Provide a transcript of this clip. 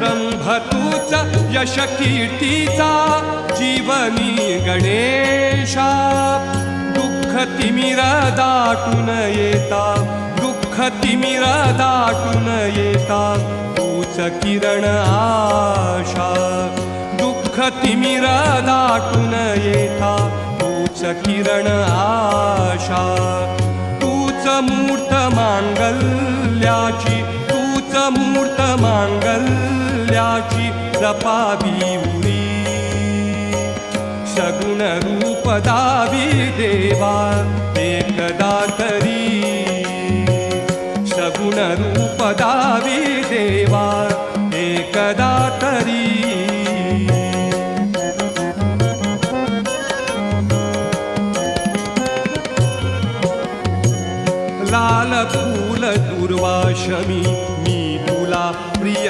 रंभतूच यश कीर्तीचा जीवनी गणेशा दुःख तिमिर दाटून येता दुःख तिमिर दाटून येता तूच किरण आशा दुःख तिमिर दाटून येता तूच किरण आशा तूच मूर्त मांगल्याची तूच मूर्त मांगल्याची जपावी उरी सगुण रूप दावी देवा एकदा तरी सगुण रूप दावी देवा